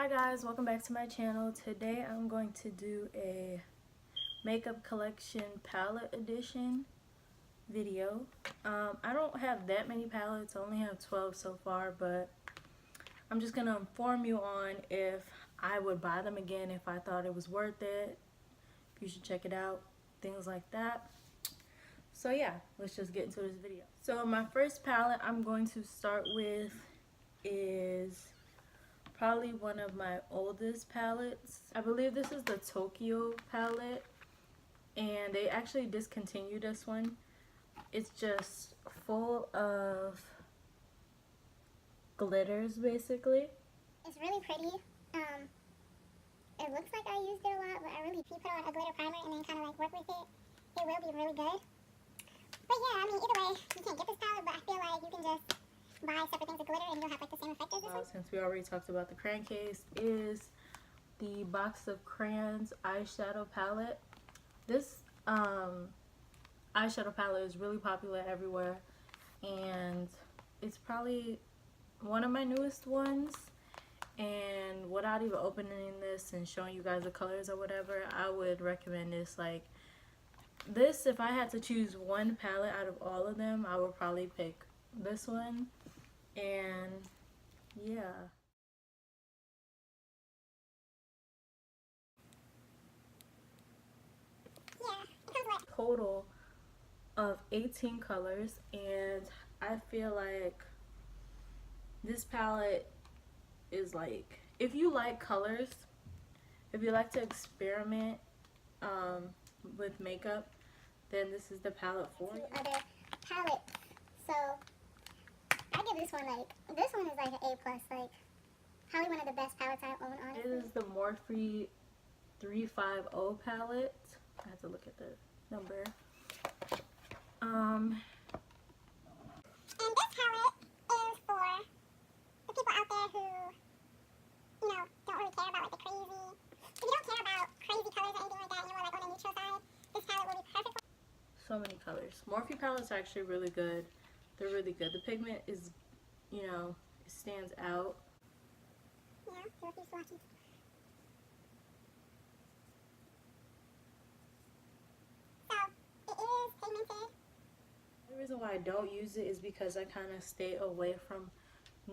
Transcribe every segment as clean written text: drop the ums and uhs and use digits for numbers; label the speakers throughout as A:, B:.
A: guys, welcome back to my channel. Today I'm going to do a makeup collection palette edition video. I don't have that many palettes, I only have 12 so far, but I'm just gonna inform you on if I would buy them again, if I thought it was worth it, if you should check it out, things like that. So yeah, let's just get into this video. So my first palette I'm going to start with is probably one of my oldest palettes. I believe this is the Tokyo palette, and they actually discontinued this one. It's just full of glitters basically.
B: It's really pretty. It looks like I used it a lot, but if you put on a glitter primer and then kind of like work with it, it will be really good. But yeah, I mean, either way, you can't get this palette, but I feel like you can just buy separate things of glitter and you'll have like the same effect as this one.
A: Since we already talked about the crayon case, is the Box of Crayons eyeshadow palette. This eyeshadow palette is really popular everywhere, and it's probably one of my newest ones. And without even opening this and showing you guys the colors or whatever, I would recommend this. Like this, if I had to choose one palette out of all of them, I would probably pick this one. And yeah, total of 18 colors, and I feel like this palette is like, if you like colors, if you like to experiment with makeup, then this is the palette for you.
B: Other palettes, so I give this one is like an A+, like probably one of the best palettes I own, honestly.
A: It is the Morphe 350 palette. I have to look at the number.
B: And this palette is for the people out there who, don't really care about like the crazy. If you don't care about crazy colors or anything like that, and you're more like on the neutral side, this palette will be perfect for.
A: So many colors. Morphe palettes are actually really good. They're really good. The pigment is, it stands out.
B: Yeah, do a few swatches. So, it is pigmented.
A: The reason why I don't use it is because I kind of stay away from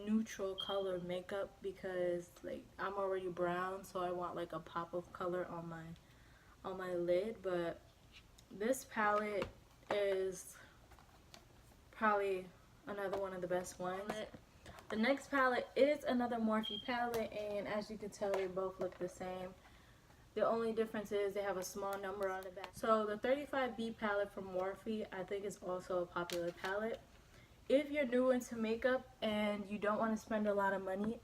A: neutral color makeup, because like I'm already brown, so I want like a pop of color on my lid. But this palette is probably another one of the best ones. The next palette is another Morphe palette, and as you can tell, they both look the same. The only difference is they have a small number on the back. So the 35B palette from Morphe, I think, is also a popular palette. If you're new into makeup and you don't want to spend a lot of money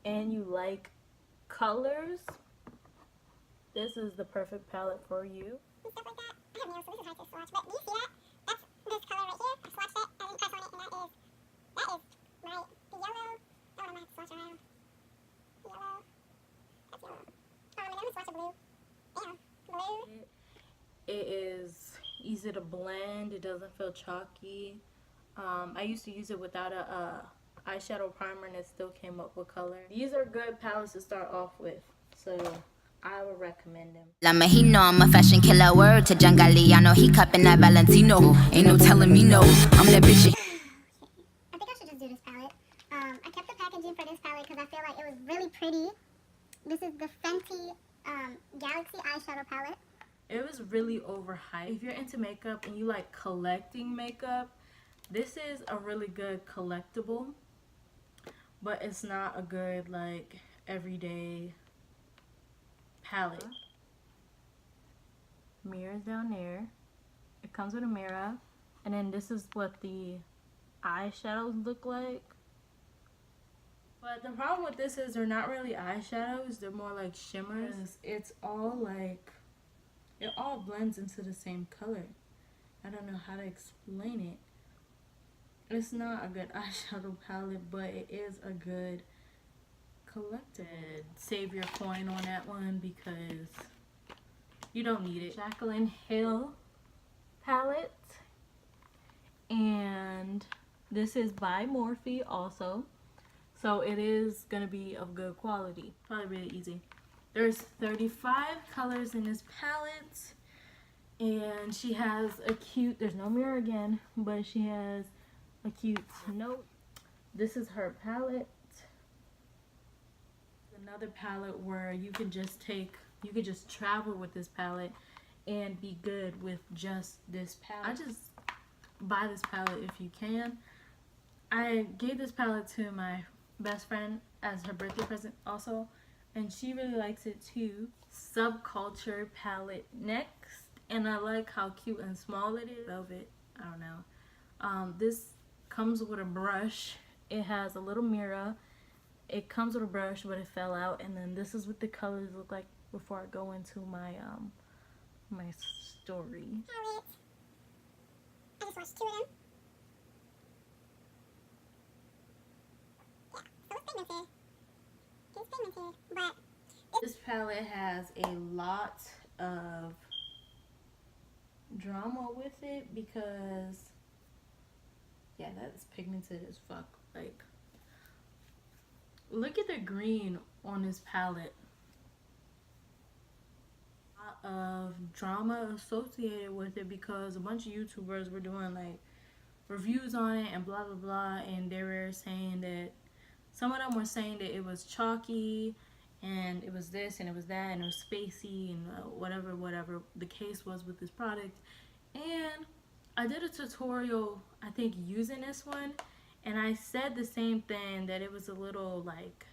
A: and you like colors, this is the perfect palette for you.
B: And stuff like that. I have nails, so this is hard to swatch, but do you see that? That's this color right here. I swatched it, I didn't press on it, and that is right. The yellow, oh, I might have to swatch around. Yellow, that's yellow. And then let's swatch a blue. Damn, blue.
A: It is easy to blend, it doesn't feel chalky. I used to use it without a eyeshadow primer, and it still came up with color. These are good palettes to start off with, so I would recommend them.
C: Lama, he know I'm a fashion killer. Word to Jangali, I know he cupping that Valentino. Ain't no telling me no, I'm that bitch.
B: I think I should just do this palette. I kept the packaging for this palette because I feel like it was really pretty. This is the Fenty Galaxy eyeshadow palette.
A: It was really overhyped. If you're into makeup and you like collecting makeup, this is a really good collectible, but it's not a good like everyday palette. Mirrors down there. It comes with a mirror, and then this is what the eyeshadows look like. But the problem with this is they're not really eyeshadows, they're more like shimmers. It's all like, it all blends into the same color. I don't know how to explain it. It's not a good eyeshadow palette, but it is a good collector. Save your coin on that one because you don't need it. Jaclyn Hill palette, and this is by Morphe also. So it is gonna be of good quality. Probably really easy. There's 35 colors in this palette. And she has a cute, there's no mirror again, but she has a cute note. This is her palette. Another palette where you can just travel with this palette and be good with just this palette. I just buy this palette if you can. I gave this palette to my best friend as her birthday present also, and she really likes it too. Subculture palette next, and I like how cute and small it is. Velvet, I don't know. This comes with a brush. It has a little mirror. It comes with a brush, but it fell out. And then this is what the colors look like before I go into my my story.
B: Palette. I just watched 2 of them. Yeah, so it's pigmented. It's pigmented, but
A: This palette has a lot of drama with it because, yeah, that's pigmented as fuck. Like, look at the green on this palette. A lot of drama associated with it because a bunch of YouTubers were doing like reviews on it and blah blah blah, and they were saying that some of them were saying that it was chalky and it was this and it was that and it was spacey and whatever the case was with this product. And I did a tutorial, I think, using this one, and I said the same thing, that it was a little like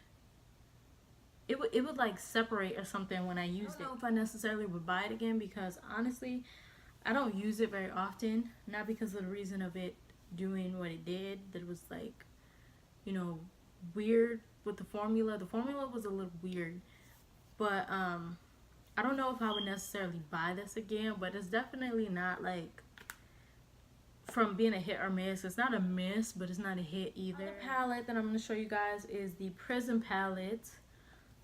A: it would like separate or something when I used it. I don't know if I necessarily would buy it again because honestly I don't use it very often, not because of the reason of it doing what it did, that it was like, you know, weird with the formula. The formula was a little weird, but I don't know if I would necessarily buy this again, but it's definitely not like from being a hit or miss. It's not a miss, but it's not a hit either. The palette that I'm going to show you guys is the Prism palette.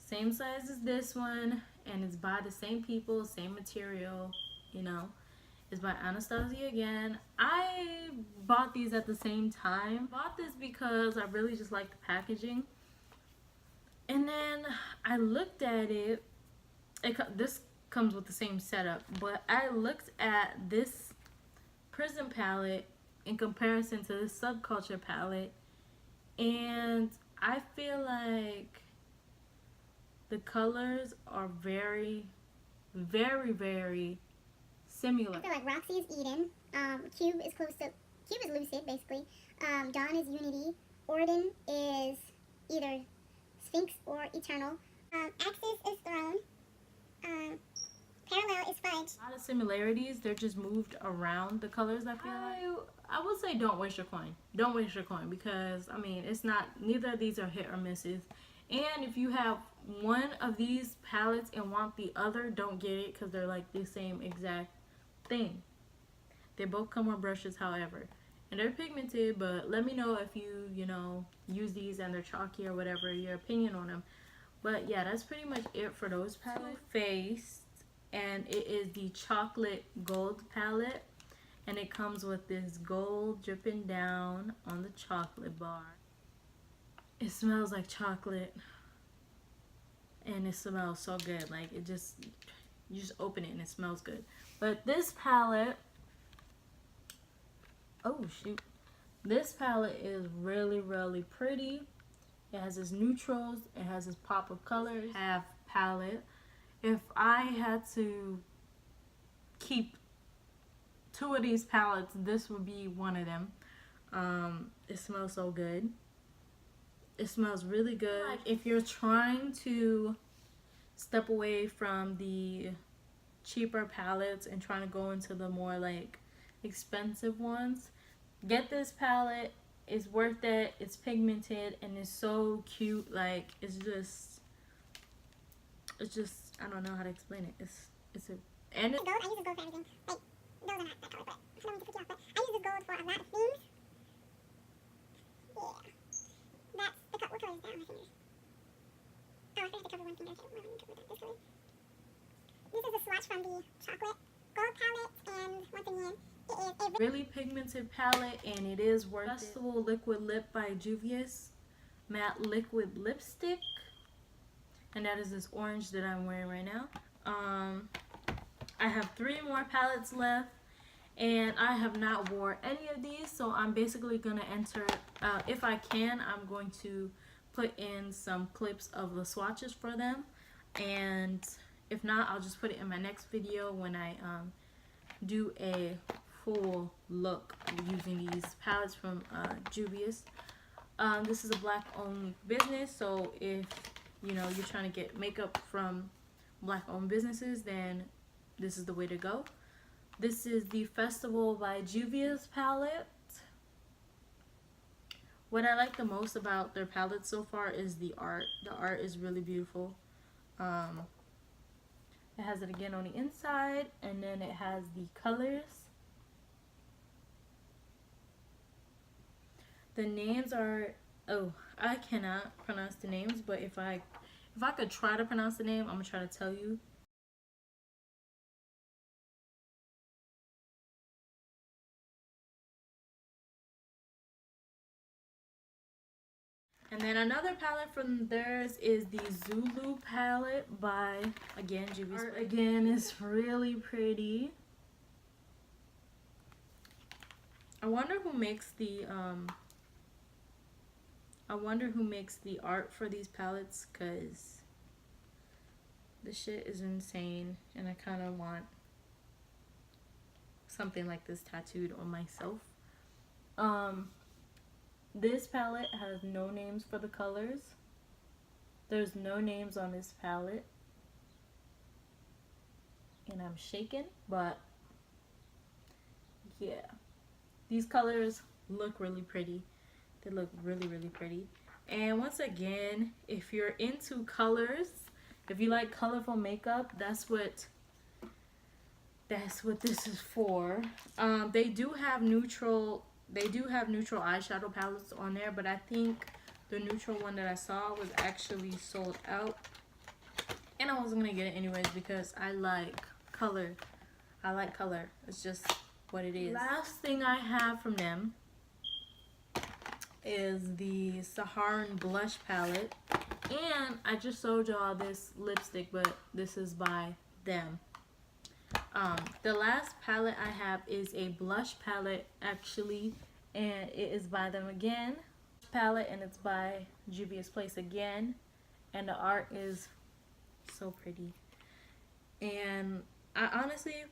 A: Same size as this one, and it's by the same people, same material, you know. It's by Anastasia again. I bought these at the same time. Bought this because I really just like the packaging. And then I looked at it. This comes with the same setup, but I looked at this Prism palette in comparison to this Subculture palette, and I feel like the colors are very, very, very similar.
B: I feel like Roxy is Eden. Cube is Lucid, basically. Dawn is Unity. Orden is either Sphinx or Eternal. Axis is Throne. Parallel is Fudge.
A: A lot of similarities. They're just moved around the colors, I feel like. I would say don't waste your coin. Don't waste your coin because, I mean, it's not, neither of these are hit or misses. And if you have one of these palettes and want the other, don't get it because they're like the same exact thing. They both come with brushes, however, and they're pigmented. But let me know if you know, use these and they're chalky or whatever, your opinion on them. But yeah, that's pretty much it for those palettes. Too Faced, and it is the chocolate gold palette, and it comes with this gold dripping down on the chocolate bar. It smells like chocolate, and it smells so good. Like, it just, you just open it and it smells good. But this palette, oh shoot, this palette is really, really pretty. It has its neutrals, it has its pop of colors. Half palette. If I had to keep 2 of these palettes, this would be one of them. It smells so good. It smells really good. Like, if you're trying to step away from the cheaper palettes and trying to go into the more like expensive ones, get this palette. It's worth it. It's pigmented and it's so cute. Like, it's just I don't know how to explain it. It's a, and it,
B: Gold, I use this gold for everything. Like, those are not that color, but I don't want to put you off, but I use this gold for a lot of things. Yeah. That's the color. What color is that on my fingers? Oh, I forgot to cover one finger. Okay, well, let me cover that. This color. This is a swatch from the chocolate gold palette, and once again, it is a
A: really pigmented palette, and it is worth it. Festival Liquid Lip by Juvia's matte liquid lipstick, and that is this orange that I'm wearing right now. I have 3 more palettes left, and I have not wore any of these, so I'm basically gonna enter, if I can, I'm going to put in some clips of the swatches for them, and if not, I'll just put it in my next video when I do a full look using these palettes from Juvia's. This is a black owned business, so if you know you're trying to get makeup from black owned businesses, then this is the way to go. This is the Festival by Juvia's palette. What I like the most about their palette so far is the art. The art is really beautiful. It has it again on the inside, and then it has the colors. The names are, oh, I cannot pronounce the names, but if I could try to pronounce the name, I'm gonna try to tell you. And then another palette from theirs is the Zulu palette by, again, Juvia's. Art again is really pretty. I wonder who makes the art for these palettes, cause this shit is insane, and I kind of want something like this tattooed on myself. This palette has no names for the colors. There's no names on this palette. And I'm shaking, but yeah. These colors look really pretty. They look really, really pretty. And once again, if you're into colors, if you like colorful makeup, that's what this is for. They do have neutral eyeshadow palettes on there, but I think the neutral one that I saw was actually sold out, and I wasn't gonna get it anyways because I like color. It's just what it is. Last thing I have from them is the Saharan blush palette, and I just showed y'all this lipstick, but this is by them. The last palette I have is a blush palette actually, and it is by them again. Palette, and it's by Juvia's Place again, and the art is so pretty. And I honestly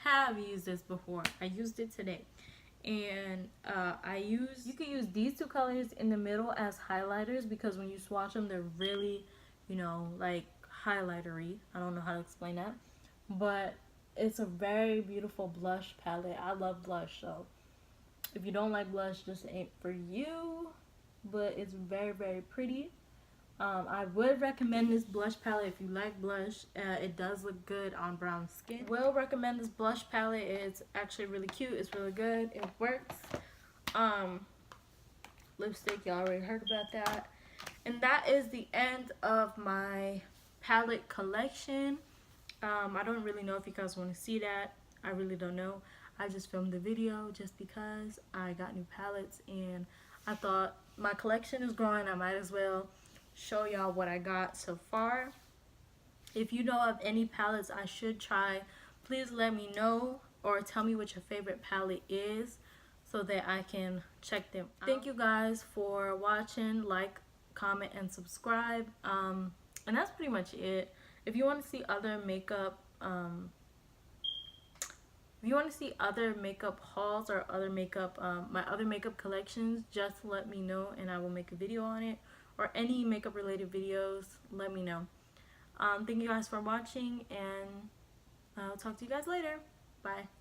A: have used this before. I used it today, and you can use these 2 colors in the middle as highlighters, because when you swatch them, they're really, you know, like highlightery. I don't know how to explain that, but it's a very beautiful blush palette. I love blush, so if you don't like blush, this ain't for you, but it's very, very pretty. I would recommend this blush palette if you like blush. It does look good on brown skin. Will recommend this blush palette. It's actually really cute. It's really good. It works. Lipstick, y'all already heard about that. And that is the end of my palette collection. I don't really know if you guys want to see that. I really don't know. I just filmed the video just because I got new palettes, and I thought my collection is growing. I might as well show y'all what I got so far. If you know of any palettes I should try, please let me know, or tell me what your favorite palette is so that I can check them out. Thank you guys for watching. Like, comment, and subscribe. And that's pretty much it. If you want to see other makeup hauls or other makeup my other makeup collections, just let me know and I will make a video on it, or any makeup related videos, let me know. Thank you guys for watching, and I'll talk to you guys later. Bye.